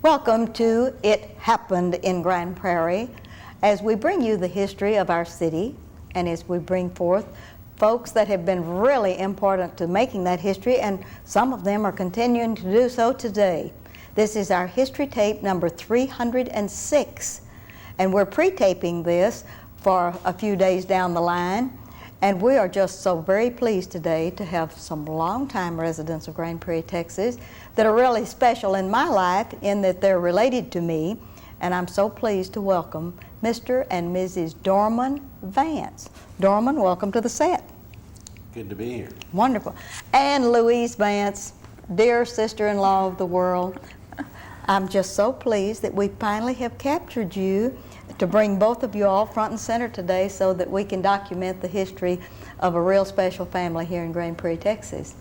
Welcome to It Happened in Grand Prairie, as we bring you the history of our city and as we bring forth folks that have been really important to making that history, and some of them are continuing to do so today. This is our history tape number 306, and we're pre-taping this for a few days down the line. And we are just so very pleased today to have some longtime residents of Grand Prairie, Texas, that are really special in my life in that they're related to me. And I'm so pleased to welcome Mr. and Mrs. Dorman Vance. Dorman, welcome to the set. Good to be here. Wonderful. And Louise Vance, dear sister-in-law of the world. I'm just so pleased that we finally have captured you to bring both of you all front and center today so that we can document the history of a real special family here in Grand Prairie, Texas.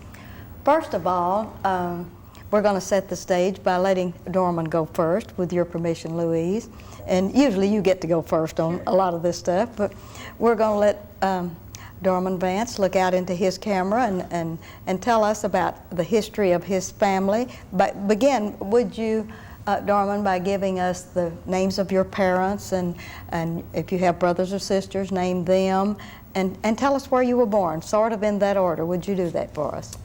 First of all, we're going to set the stage by letting Dorman go first, with your permission, Louise. And usually you get to go first on a lot of this stuff, but we're going to let Dorman Vance look out into his camera and tell us about the history of his family. But begin, would you, Dorman, by giving us the names of your parents, and if you have brothers or sisters, name them, and tell us where you were born, sort of in that order. Would you do that for us?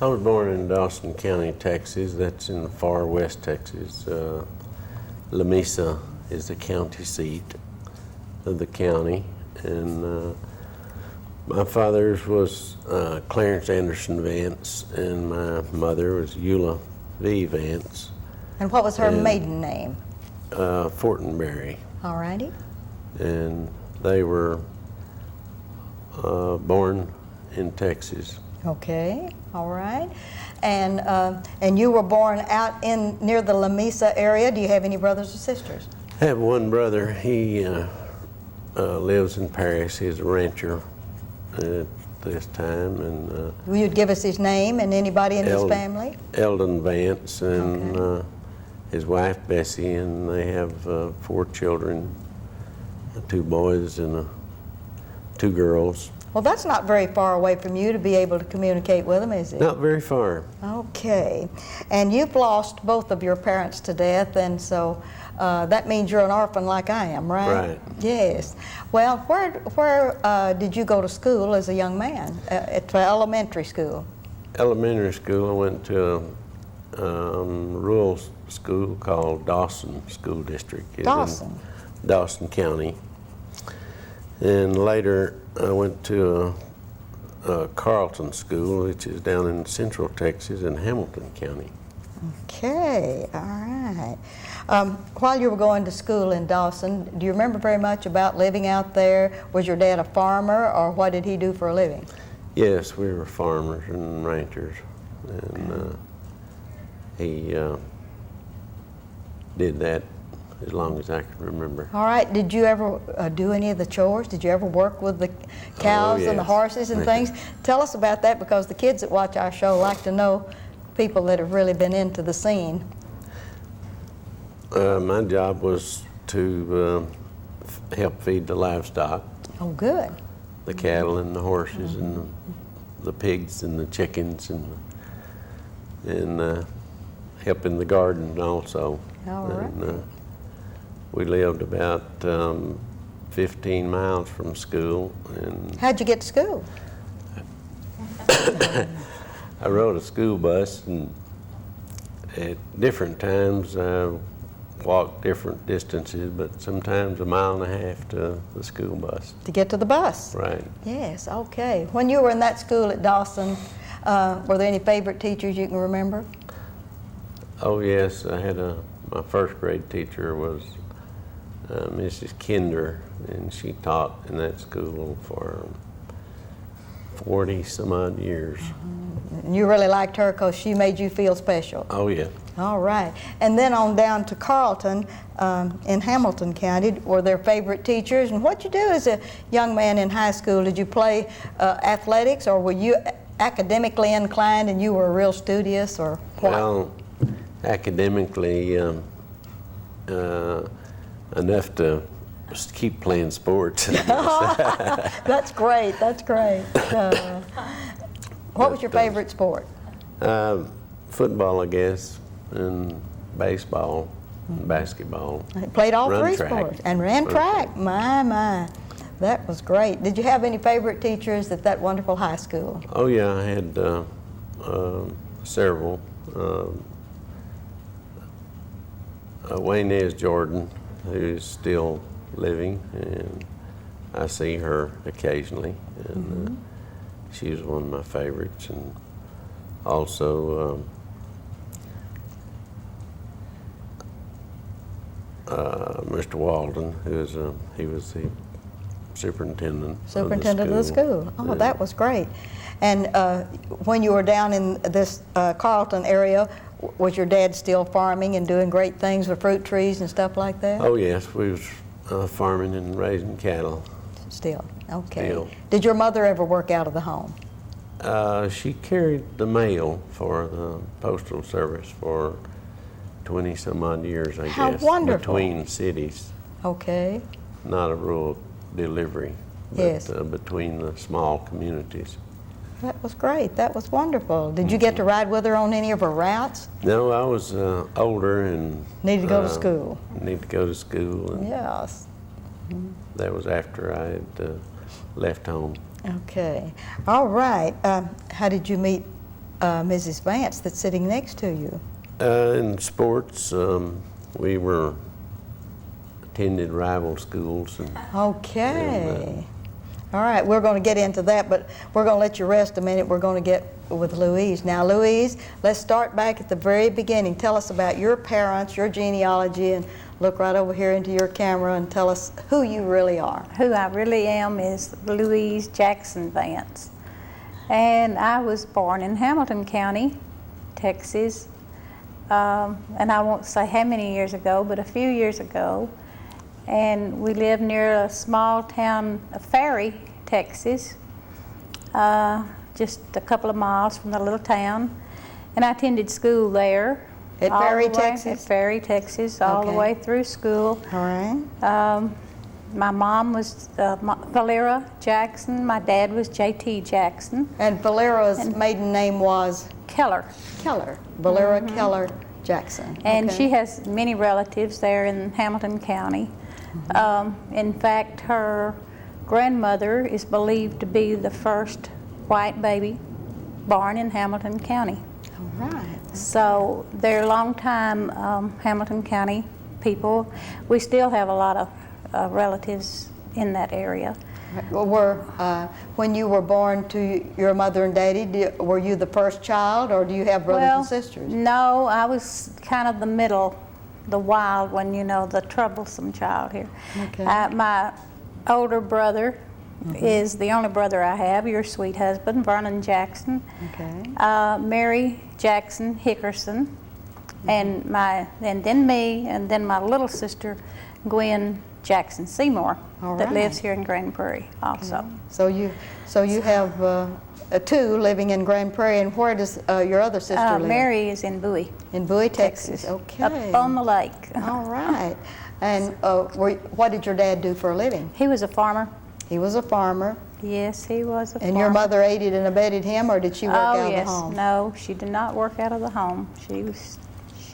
I was born in Dawson County, Texas. That's in the far west Texas. La Mesa is the county seat of the county, and my father's was Clarence Anderson Vance, and my mother was Eula V. Vance. And what was her maiden name? Fortenberry. All righty. And they were born in Texas. Okay, all right. And you were born out in near the La Mesa area. Do you have any brothers or sisters? I have one brother. He lives in Paris. He's a rancher at this time. And will you give us his name and anybody in his family? Eldon Vance and okay. His wife Bessie, and they have 4 children, 2 boys and 2 girls. Well, that's not very far away from you to be able to communicate with them, is it? Not very far. Okay. And you've lost both of your parents to death, and so that means you're an orphan like I am, right? Right. Yes. Well, where did you go to school as a young man? At elementary school? Elementary school, I went to a rural school called Dawson School District. Dawson? In Dawson County. And later I went to a Carlton School, which is down in central Texas in Hamilton County. Okay, all right. While you were going to school in Dawson, do you remember very much about living out there? Was your dad a farmer, or what did he do for a living? Yes, we were farmers and ranchers, and he did that as long as I can remember. All right. Did you ever do any of the chores? Did you ever work with the cows and the horses and things? Tell us about that, because the kids that watch our show like to know people that have really been into the scene. My job was to help feed the livestock. Oh, good. The cattle and the horses and the pigs and the chickens and help in the garden also. All right. And, we lived about 15 miles from school. And how'd you get to school? I rode a school bus, and at different times I walked different distances, but sometimes 1.5 miles to the school bus. To get to the bus? Right. Yes, okay. When you were in that school at Dawson, were there any favorite teachers you can remember? Oh yes, I had my first grade teacher was Mrs. Kinder, and she taught in that school for 40 some odd years. And you really liked her because she made you feel special? Oh yeah. All right. And then on down to Carlton in Hamilton County, were there favorite teachers? And what'd you do as a young man in high school? Did you play athletics, or were you academically inclined and you were real studious, or what? Well, academically enough to just keep playing sports. That's great, that's great. What was your favorite sport? Football, I guess, and baseball, and basketball. He played all Run three track. sports and ran track. My. That was great. Did you have any favorite teachers at that wonderful high school? Oh yeah, I had several. Wayne Jordan, who's still living, and I see her occasionally, and she was one of my favorites. And also Mr. Walden, he was the superintendent Superintendent of the school. Oh, that was great. And when you were down in this Carlton area, was your dad still farming and doing great things with fruit trees and stuff like that? Oh yes, we was farming and raising cattle. Still, okay. Still. Did your mother ever work out of the home? She carried the mail for the Postal Service for 20 some odd years, I How guess. wonderful. Between cities. Okay. Not a rural delivery, but Yes. Between the small communities. That was great. That was wonderful. Did you get to ride with her on any of her routes? No, I was older and Needed to go to school. Need to go to school, and Yes. that was after I had left home. Okay. All right. How did you meet Mrs. Vance that's sitting next to you? In sports, we were attended rival schools, and Okay. All right, we're going to get into that, but we're going to let you rest a minute. We're going to get with Louise. Now, Louise, let's start back at the very beginning. Tell us about your parents, your genealogy, and look right over here into your camera and tell us who you really are. Who I really am is Louise Jackson Vance. And I was born in Hamilton County, Texas. And I won't say how many years ago, but a few years ago. And we lived near a small town of Prairie, Texas, just a couple of miles from the little town. And I attended school there. At all Prairie, the way- Texas? At Prairie, Texas, all the Okay. way through school. All right. My mom was Valera Jackson. My dad was J.T. Jackson. And Valera's maiden name was Keller. Keller. Valera Keller Jackson. And Okay. she has many relatives there in Hamilton County. In fact, her grandmother is believed to be the first white baby born in Hamilton County. All right. So they're longtime Hamilton County people. We still have a lot of relatives in that area. When you were born to your mother and daddy, were you the first child, or do you have brothers and sisters? No, I was kind of the middle, the wild one, you know, the troublesome child here. Okay. My older brother is the only brother I have, your sweet husband, Vernon Jackson. Okay. Mary Jackson Hickerson, and then me, and then my little sister, Gwen Jackson Seymour, All that right. lives here in Grand Prairie also. So you have two living in Grand Prairie, and where does your other sister live? Mary is in Bowie, In Bowie, Texas. Okay. up on the lake. All right. And what did your dad do for a living? He was a farmer. He was a farmer. Yes, he was a farmer. And your mother aided and abetted him, or did she work out of yes. the home? No, she did not work out of the home.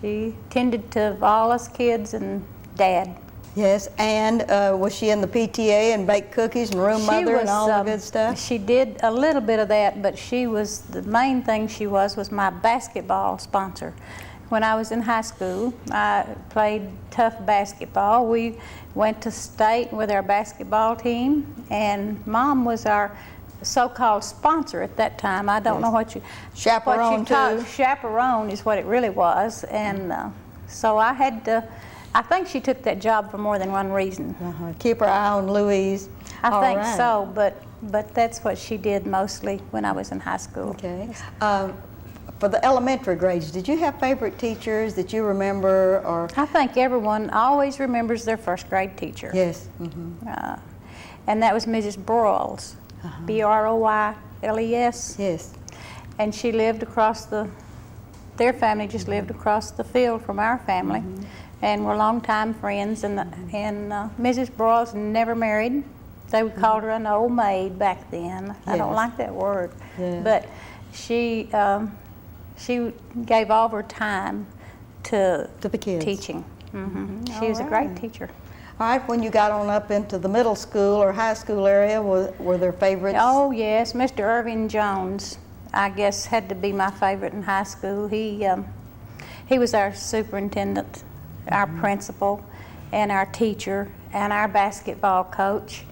She tended to all us kids and Dad. Yes, and was she in the PTA and baked cookies and room mother and all the good stuff? She did a little bit of that, but the main thing she was my basketball sponsor. When I was in high school, I played tough basketball. We went to state with our basketball team, and Mom was our so-called sponsor at that time. I don't know what you Chaperone, too. Chaperone is what it really was, and so I had to. I think she took that job for more than one reason. Keep her eye on Louise. I think so, but that's what she did mostly when I was in high school. Okay. For the elementary grades, did you have favorite teachers that you remember, or? I think everyone always remembers their first grade teacher. Yes. And that was Mrs. Broyles, Broyles. Yes. And she lived across their family just lived across the field from our family, and were longtime friends. And Mrs. Broyles never married. They would call her an old maid back then. I don't Yes. like that word, Yeah. but she gave all her time to the kids. teaching. She was a great teacher. All right, when you got on up into the middle school or high school area, were there favorites? Oh yes, Mr. Irving Jones, I guess, had to be my favorite in high school. He was our superintendent, our principal, and our teacher, and our basketball coach,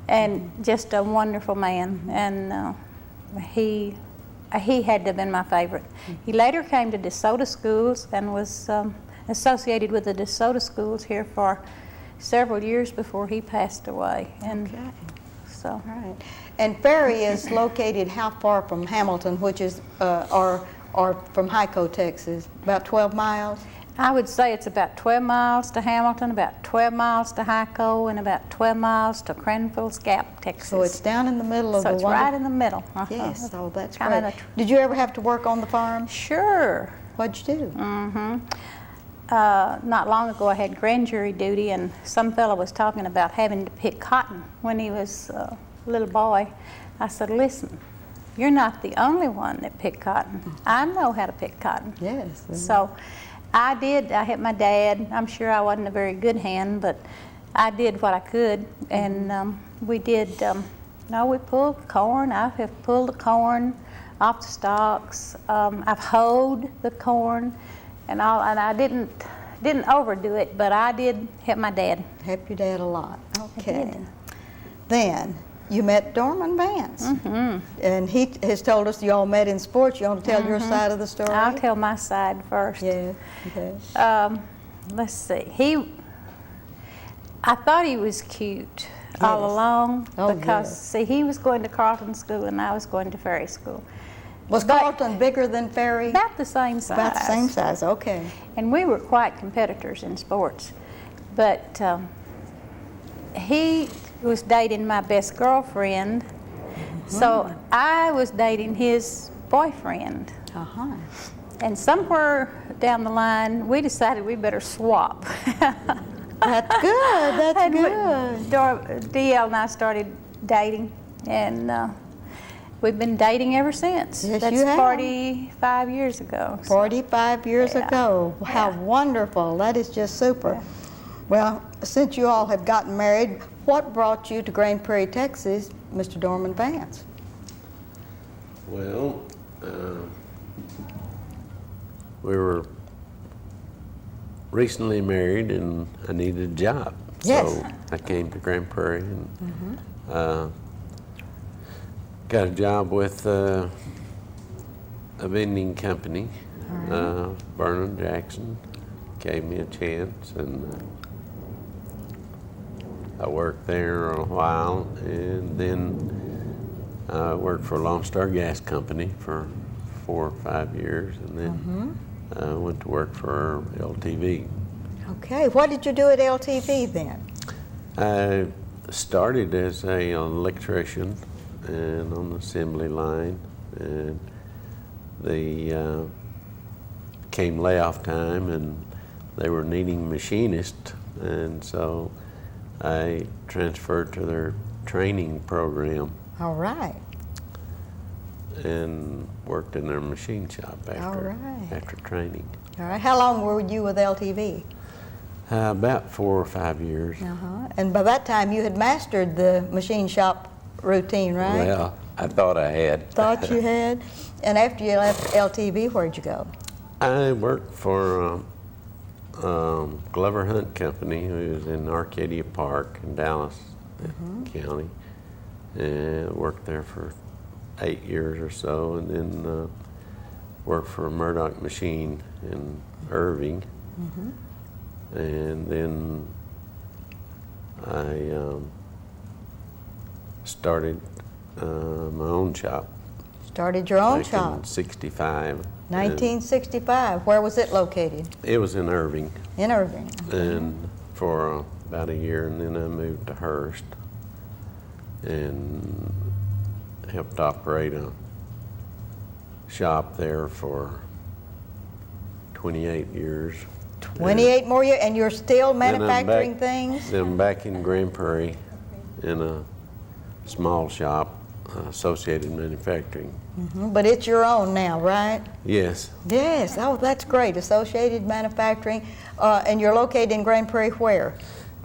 and just a wonderful man. And he had to have been my favorite. He later came to DeSoto schools and was associated with the DeSoto schools here for several years before he passed away. And Okay. so. All right. And Prairie is located how far from Hamilton, which is, or from Hyco, Texas? About 12 miles? I would say it's about 12 miles to Hamilton, about 12 miles to Hyco, and about 12 miles to Cranfield's Gap, Texas. So it's down in the middle of So the it's wonderful... right in the middle. Yes, oh, that's Kinda great. the tr- Did you ever have to work on the farm? Sure. What'd you do? Not long ago, I had grand jury duty, and some fellow was talking about having to pick cotton when he was a little boy. I said, listen, you're not the only one that picked cotton. I know how to pick cotton. Yes. So I did. I helped my dad. I'm sure I wasn't a very good hand, but I did what I could, and we did. We pulled corn. I have pulled the corn off the stalks. I've hoed the corn, and all. And I didn't overdo it, but I did help my dad. Help your dad a lot. Okay. did. Then you met Dorman Vance, and he has told us you all met in sports. You want to tell your side of the story? I'll tell my side first. Yeah. Okay. Let's see. I thought he was cute all Yes. along because, yes. see, he was going to Carlton School and I was going to Ferry School. Was Carlton bigger than Ferry? About the same size. About the same size. Okay. And we were quite competitors in sports. But he was dating my best girlfriend, so I was dating his boyfriend. Uh-huh. And somewhere down the line, we decided we better swap. That's good. That's And good. DL and I started dating, and we've been dating ever since. Yes, That's you have. 45 years ago. So. 45 years Yeah. ago. How Yeah. wonderful. That is just super. Yeah. Well, since you all have gotten married, what brought you to Grand Prairie, Texas, Mr. Dorman Vance? Well, we were recently married and I needed a job. Yes. So I came to Grand Prairie and got a job with a vending company. Vernon Jackson gave me a chance, and I worked there a while, and then I worked for Lone Star Gas Company for 4 or 5 years, and then went to work for LTV. Okay, what did you do at LTV then? I started as an electrician and on the assembly line, and the came layoff time, and they were needing machinists, and so I transferred to their training program All right. and worked in their machine shop after right. after training. All right. How long were you with LTV? About 4 or 5 years. Uh-huh. And by that time, you had mastered the machine shop routine, right? Well, I thought I had. Thought you had. And after you left LTV, where'd you go? I worked for Glover Hunt Company, who's in Arcadia Park in Dallas County, and worked there for 8 years or so, and then worked for Murdoch Machine in Irving, and then I started my own shop. Started your own back shop. in '65. 1965. Where was it located? It was in Irving. In Irving. And for about a year, and then I moved to Hearst and helped operate a shop there for 28 years. 28 more years, and you're still And I'm manufacturing back- things? Then I'm back in Grand Prairie in a small shop Associated Manufacturing. But it's your own now, right? Yes, Yes. Oh, that's great. Associated Manufacturing. And you're located in Grand Prairie where?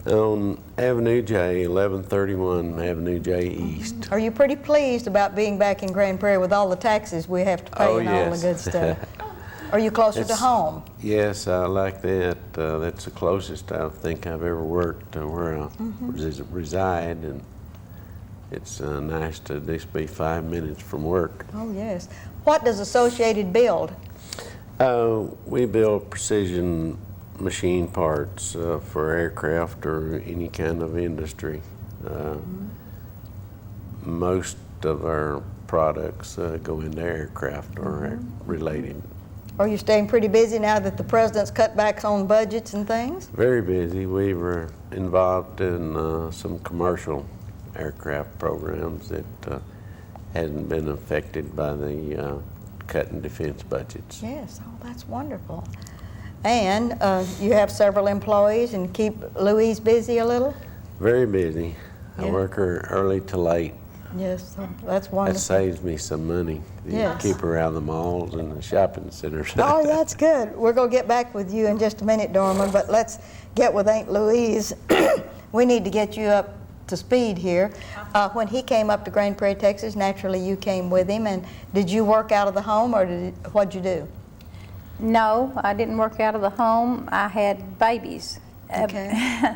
on Avenue J, 1131 Avenue J East. Are you pretty pleased about being back in Grand Prairie with all the taxes we have to pay Oh, and all the yes. good stuff? Are you closer to It's- home? Yes, I like that. That's the closest I think I've ever worked to where I reside, and it's nice to just be 5 minutes from work. Oh, yes. What does Associated build? We build precision machine parts for aircraft or any kind of industry. Most of our products go into aircraft or related. Are you staying pretty busy now that the president's cut back on budgets and things? Very busy. We were involved in some commercial aircraft programs that hadn't been affected by the cut in defense budgets. Yes. Oh, that's wonderful. And you have several employees and keep Louise busy a little? Very busy. I Yeah. work her early to late. Yes, so that's That wonderful. saves me some money. You Yes. keep her out of the malls and the shopping centers. Oh, that's good. We're going to get back with you in just a minute, Dorman, but let's get with Aunt Louise. We need to get you up to speed here. When he came up to Grand Prairie, Texas, naturally you came with him, and did you work out of the home, or what'd you do? No, I didn't work out of the home. I had babies. Okay.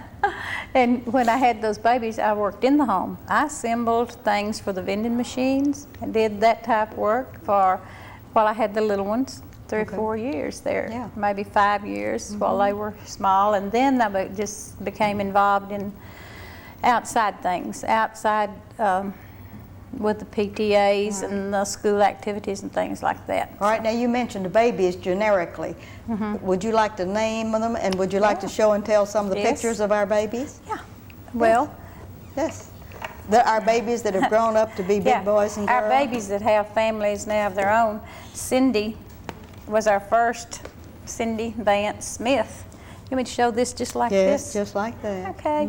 And when I had those babies, I worked in the home. I assembled things for the vending machines and did that type of work while I had the little ones, 3 Okay. or 4 years there, Yeah. maybe 5 years while they were small. And then I just became involved in outside things, with the PTAs and the school activities and things like that. All right, now you mentioned the babies generically. Would you like to name them, and would you like to show and tell some of the Yes. pictures of our babies? Yeah. Well, Yes. Our babies that have grown up to be big yeah, boys and girls. our babies that have families now of their own. Cindy was our first, Cindy Vance Smith. You want me to show this just like Yes, this? just like that. Okay.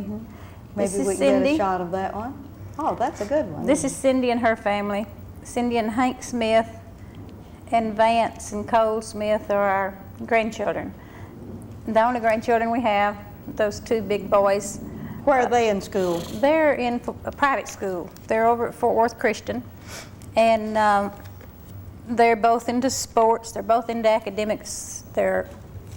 Maybe This we is can get a Cindy. shot of that one. Oh, that's a good one. This is Cindy and her family. Cindy and Hank Smith and Vance and Cole Smith are our grandchildren. The only grandchildren we have, those two big boys. Where are they in school? They're in a private school. They're over at Fort Worth Christian. And they're both into sports. They're both into academics. Their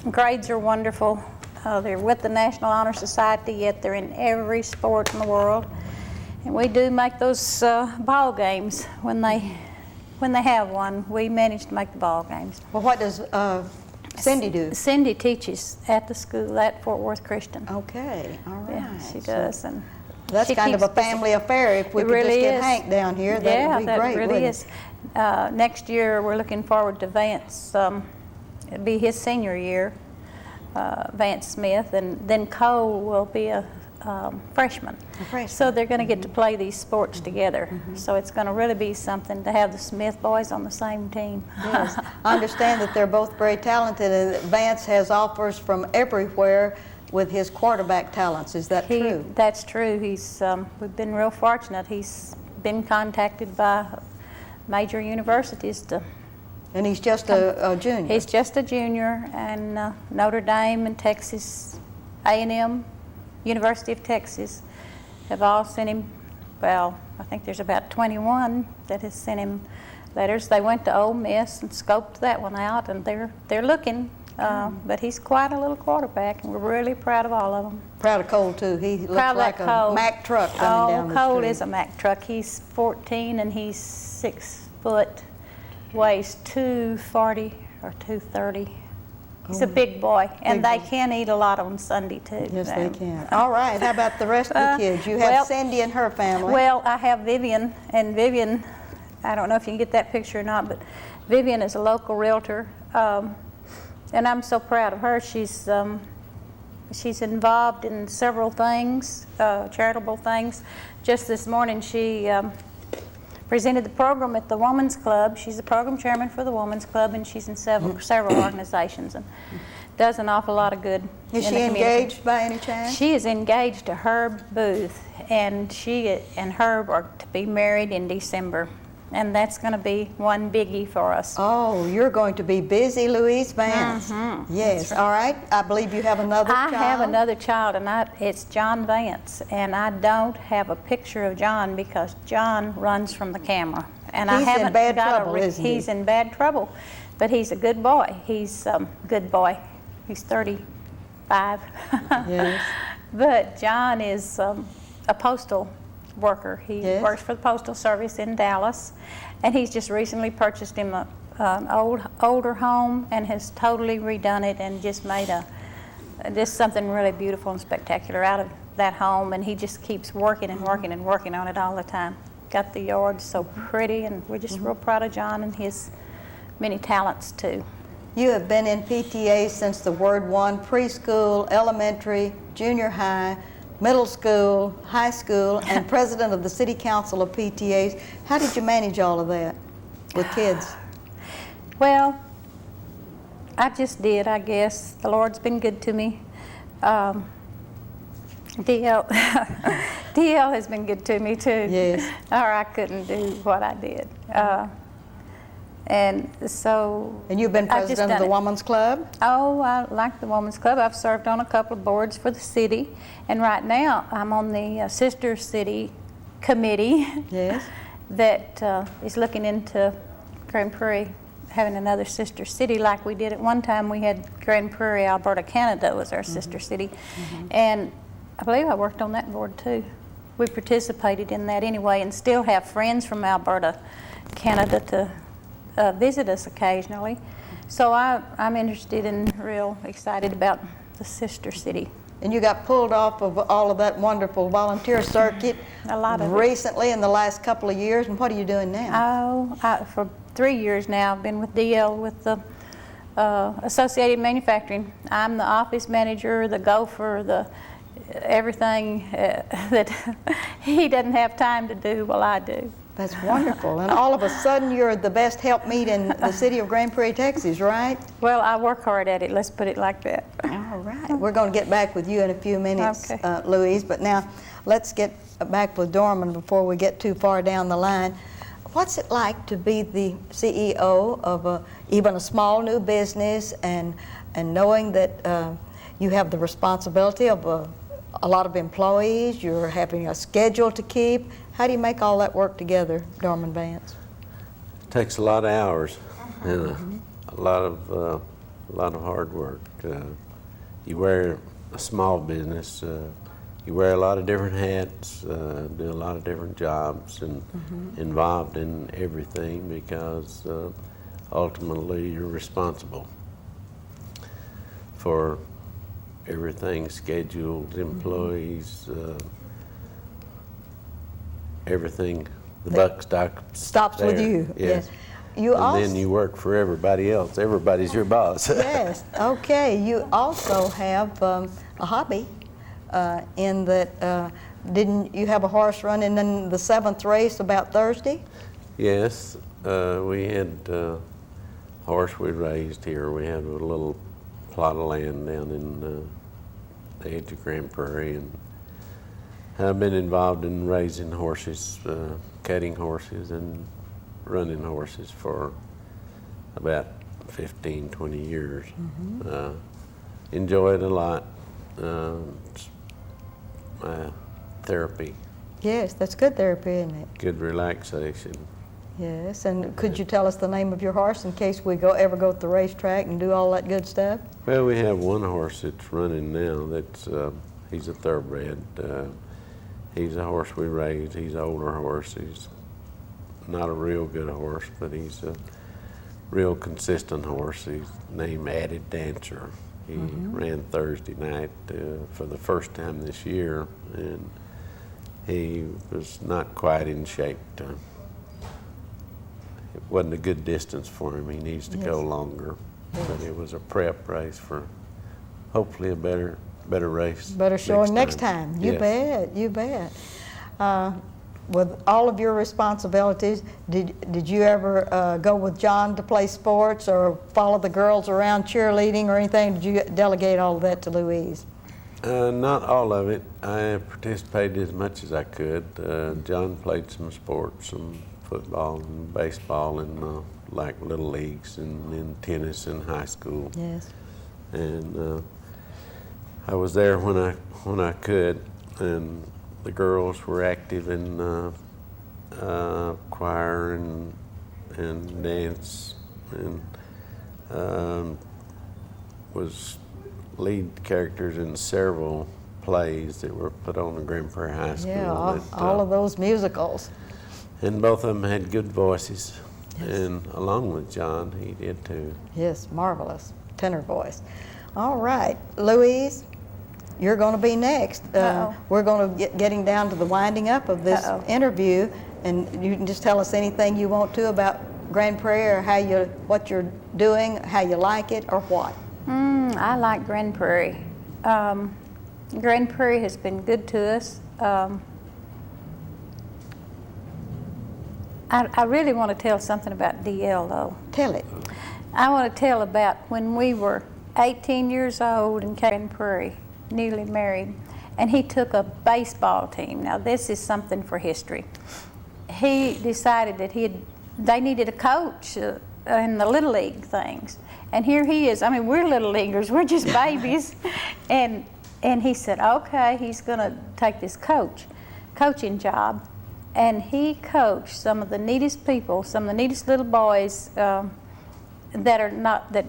grades are wonderful. They're with the National Honor Society, yet they're in every sport in the world. And we do make those ball games when they have one. We manage to make the ball games. Well, what does Cindy do? Cindy teaches at the school at Fort Worth Christian. Okay, all right. Yeah, she does. And That's she kind of a keeps busy. family affair. If we It could just really get is. Hank down here, that Yeah, would be that great, really wouldn't is. Next year, we're looking forward to Vance. It'll be his senior year, Vance Smith, and then Cole will be a freshman. A freshman. So they're going to get to play these sports together. So it's going to really be something to have the Smith boys on the same team. Yes. I understand that they're both very talented, and that Vance has offers from everywhere with his quarterback talents. Is that true? That's true. We've been real fortunate. He's been contacted by major universities to. And he's just a junior. He's just a junior, and Notre Dame and Texas A&M, University of Texas, have all sent him, well, I think there's about 21 that has sent him letters. They went to Ole Miss and scoped that one out, and they're looking. But he's quite a little quarterback, and we're really proud of all of them. Proud of Cole, too. He looks Proud of like that a Cole. Mack truck coming down the Cole street. is a Mack truck. He's 14, and he's 6 foot, weighs 240 or 230. He's a big boy, and Big they can eat a lot on Sunday, too. Yes, they can. All right, how about the rest of the kids? You have well- Cindy and her family. Well, I have Vivian, and Vivian, I don't know if you can get that picture or not, but Vivian is a local realtor, and I'm so proud of her. She's involved in several things, charitable things. Just this morning, she presented the program at the Women's Club. She's the program chairman for the Women's Club, and she's in several organizations. And does an awful lot of good. Is in she the community. engaged by any chance? She is engaged to Herb Booth, and she and Herb are to be married in December. And that's going to be one biggie for us. Oh, you're going to be busy, Louise Vance. Yes, all right. I believe you have another child. I have another child, and it's John Vance, and I don't have a picture of John because John runs from the camera. And He's I haven't in bad got trouble, isn't he? He's in bad trouble, but he's a good boy. He's a good boy. He's 35. Yes. But John is a postal worker. He Yes. works for the Postal Service in Dallas, and he's just recently purchased him an older home and has totally redone it and just made just something really beautiful and spectacular out of that home. And he just keeps working and working and working on it all the time. Got the yard so pretty, and we're just real proud of John and his many talents too. You have been in PTA since the Word 1, preschool, elementary, junior high, middle school, high school, and president of the City Council of PTAs. How did you manage all of that with kids? Well, I just did, I guess. The Lord's been good to me. DL has been good to me too. Yes. Or I couldn't do what I did. And so And you've been I've just president of done the it. Women's Club? Oh, I like the Women's Club. I've served on a couple of boards for the city, and right now I'm on the Sister City Committee. Yes. That is looking into Grand Prairie having another sister city like we did at one time. We had Grand Prairie, Alberta, Canada was our sister city, and I believe I worked on that board too. We participated in that anyway, and still have friends from Alberta, Canada to visit us occasionally. So I'm interested and real excited about the sister city. And you got pulled off of all of that wonderful volunteer circuit A lot of it. recently in the last couple of years, and what are you doing now? For 3 years now, I've been with DL with the Associated Manufacturing. I'm the office manager, the gopher, the everything that he doesn't have time to do, well, I do. That's wonderful. And all of a sudden, you're the best helpmeet in the city of Grand Prairie, Texas, right? Well, I work hard at it, let's put it like that. All right. We're going to get back with you in a few minutes, Okay. Louise. But now, let's get back with Dorman before we get too far down the line. What's it like to be the CEO of even a small new business, and knowing that you have the responsibility of a lot of employees, you're having a schedule to keep? How do you make all that work together, Dorman Vance? It takes a lot of hours and a lot of hard work. You wear a small business, you wear a lot of different hats, do a lot of different jobs, and involved in everything because ultimately you're responsible for everything, scheduled, employees, everything. The buck Stops with there. you. Yes. You And also, then you work for everybody else. Everybody's your boss. yes. Okay. You also have a hobby in that. Didn't you have a horse running in the 7th race about Thursday? Yes, we had a horse we raised here. We had a little plot of land down in the edge of Grand Prairie, and I've been involved in raising horses, catting horses, and running horses for about 15, 20 years. Enjoy it a lot. It's my therapy, Yes, that's good therapy, isn't it? good relaxation. Yes, and could you tell us the name of your horse in case we ever go to the racetrack and do all that good stuff? Well, we have one horse that's running now. He's a thoroughbred. He's a horse we raised. He's an older horse. He's not a real good horse, but he's a real consistent horse. He's named Added Dancer. He ran Thursday night for the first time this year, and he was not quite in shape. It wasn't a good distance for him. He needs to go longer. But it was a prep race for hopefully a better race. Better showing next time. You bet, you bet. with all of your responsibilities, did you ever go with John to play sports or follow the girls around cheerleading or anything? Did you delegate all of that to Louise? Not all of it. I participated as much as I could. John played some sports, some football and baseball and like little leagues and tennis in high school. Yes. And I was there when I could, and the girls were active in choir and dance, and was lead characters in several plays that were put on at Grand Prairie High School. Yeah, all of those musicals. And both of them had good voices, Yes. and along with John, he did too. Yes, marvelous tenor voice. All right, Louise, you're going to be next. We're going to getting down to the winding up of this interview, and you can just tell us anything you want to about Grand Prairie or what you're doing, how you like it, or what. I like Grand Prairie. Grand Prairie has been good to us. I really want to tell something about DL though. Tell it. I want to tell about when we were 18 years old in Grand Prairie, newly married, and he took a baseball team. Now this is something for history. He decided that they needed a coach in the Little League things. And here he is. I mean, we're little leaguers. We're just babies. And he said, okay, he's going to take this coaching job. And he coached some of the neatest people, some of the neatest little boys that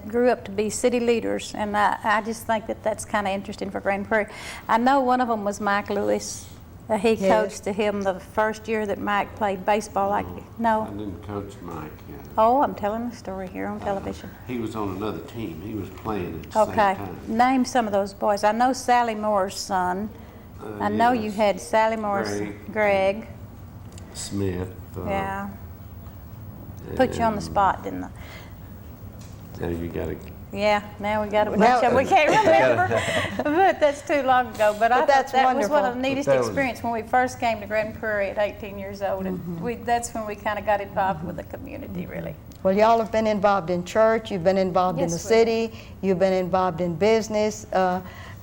grew up to be city leaders. And I just think that that's kind of interesting for Grand Prairie. I know one of them was Mike Lewis. He coached to him the first year that Mike played baseball. I didn't coach Mike yet. Oh, I'm telling the story here on television. He was on another team. He was playing at the same time. Name some of those boys. I know Sally Moore's son. I know you had Sally Moore's Greg. Smith. Yeah. Put you on the spot, didn't I? Now you got to. Yeah, now we got it. We can't remember, but that's too long ago. But I thought that was one of the neatest experiences when we first came to Grand Prairie at 18 years old, and that's when we kind of got involved with the community, really. Well, y'all have been involved in church, you've been involved in the city, you've been involved in business,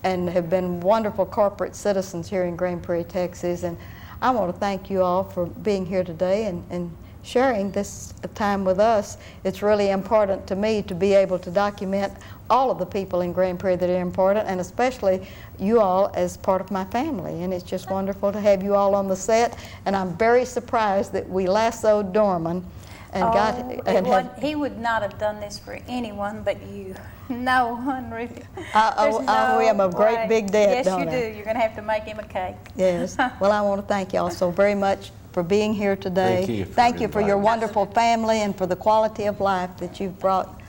and have been wonderful corporate citizens here in Grand Prairie, Texas. And I want to thank you all for being here today and sharing this time with us. It's really important to me to be able to document all of the people in Grand Prairie that are important, and especially you all as part of my family. And it's just wonderful to have you all on the set, and I'm very surprised that we lassoed Dorman and he would not have done this for anyone but you. No one really. I am a great big debt, Yes, you do. You're going to have to make him a cake. Yes. Well, I want to thank you all so very much for being here today. Thank you for your wonderful family and for the quality of life that you've brought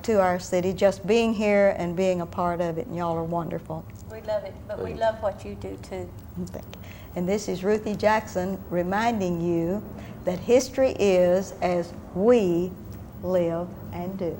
to our city. Just being here and being a part of it, and y'all are wonderful. We love it, but we love what you do too. And this is Ruthie Jackson reminding you that history is as we live and do.